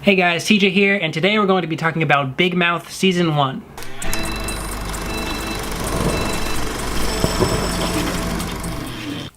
Hey guys, TJ here, and today we're going to be talking about Big Mouth Season 1.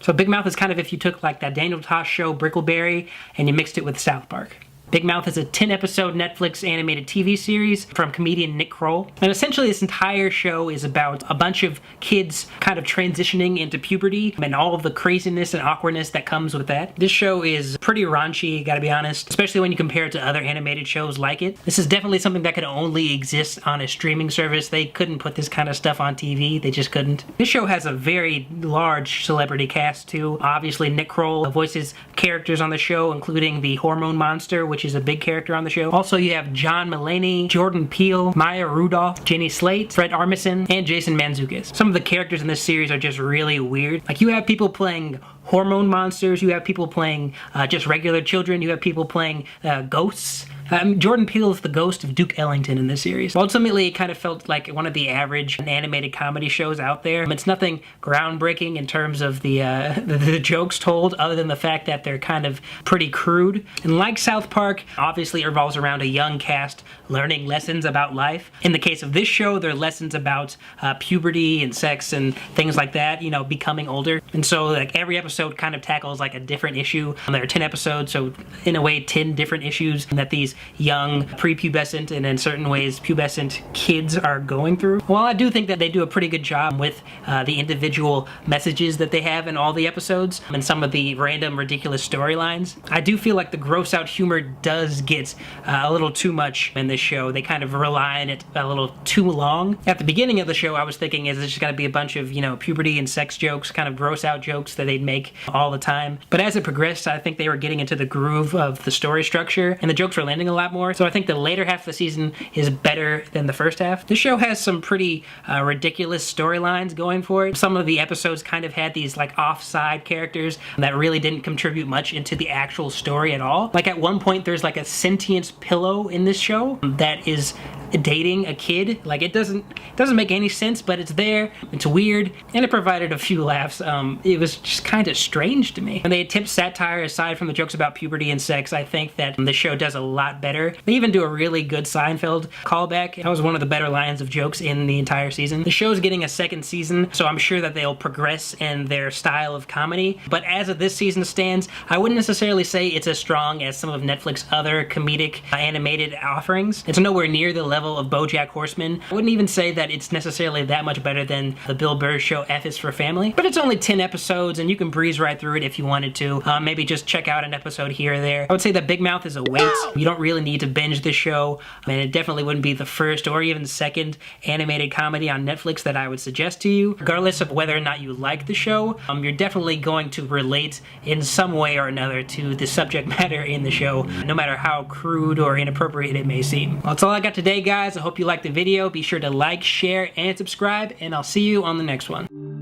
So Big Mouth is kind of if you took like that Daniel Tosh show, Brickleberry, and you mixed it with South Park. Big Mouth is a 10-episode Netflix animated TV series from comedian Nick Kroll. And essentially this entire show is about a bunch of kids kind of transitioning into puberty and all of the craziness and awkwardness that comes with that. This show is pretty raunchy, gotta be honest, especially when you compare it to other animated shows like it. This is definitely something that could only exist on a streaming service. They couldn't put this kind of stuff on TV, they just couldn't. This show has a very large celebrity cast too. Obviously Nick Kroll voices characters on the show, including the Hormone Monster, which is a big character on the show. Also, you have John Mulaney, Jordan Peele, Maya Rudolph, Jenny Slate, Fred Armisen, and Jason Mantzoukas. Some of the characters in this series are just really weird. Like, you have people playing hormone monsters, you have people playing just regular children, you have people playing ghosts. Jordan Peele is the ghost of Duke Ellington in this series. Ultimately, it kind of felt like one of the average animated comedy shows out there. It's nothing groundbreaking in terms of the jokes told, other than the fact that they're kind of pretty crude. And like South Park, obviously it revolves around a young cast learning lessons about life. In the case of this show, they're lessons about puberty and sex and things like that, you know, becoming older. And so like every episode kind of tackles like a different issue. There are 10 episodes, so in a way 10 different issues that these young prepubescent and in certain ways pubescent kids are going through. While I do think that they do a pretty good job with the individual messages that they have in all the episodes and some of the random ridiculous storylines, I do feel like the gross out humor does get a little too much in this show. They kind of rely on it a little too long. At the beginning of the show, I was thinking, is this just gonna be a bunch of, you know, puberty and sex jokes, kind of gross out jokes that they'd make all the time? But as it progressed, I think they were getting into the groove of the story structure and the jokes were landing a lot more. So I think the later half of the season is better than the first half. This show has some pretty ridiculous storylines going for it. Some of the episodes kind of had these like offside characters that really didn't contribute much into the actual story at all. Like at one point there's like a sentient pillow in this show that is dating a kid. Like it doesn't make any sense, but it's there, it's weird, and it provided a few laughs. It was just kind of strange to me. And they attempt satire aside from the jokes about puberty and sex. I think that the show does a lot better. They even do a really good Seinfeld callback. That was one of the better lines of jokes in the entire season. The show's getting a second season, so I'm sure that they'll progress in their style of comedy. But as of this season stands, I wouldn't necessarily say it's as strong as some of Netflix's other comedic animated offerings. It's nowhere near the level of Bojack Horseman. I wouldn't even say that it's necessarily that much better than the Bill Burr show F is for Family. But it's only 10 episodes and you can breeze right through it if you wanted to. Maybe just check out an episode here or there. I would say that Big Mouth is a wait. You don't really need to binge this show. I mean, it definitely wouldn't be the first or even second animated comedy on Netflix that I would suggest to you. Regardless of whether or not you like the show, you're definitely going to relate in some way or another to the subject matter in the show, no matter how crude or inappropriate it may seem. Well, that's all I got today, guys. I hope you liked the video. Be sure to like, share, and subscribe, and I'll see you on the next one.